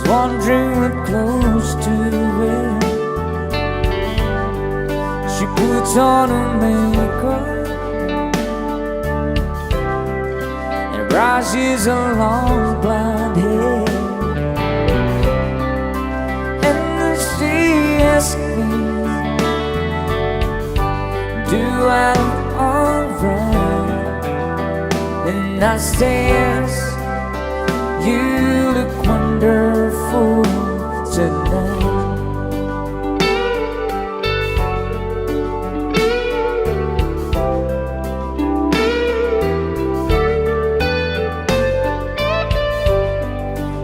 wondering what close to wear. She puts on her makeup and brushes her long blonde hair. And she asks me, do I look alright? And I say yes, you look wonderful tonight.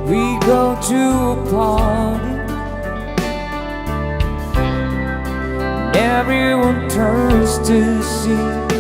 We go to a party and everyone turns to see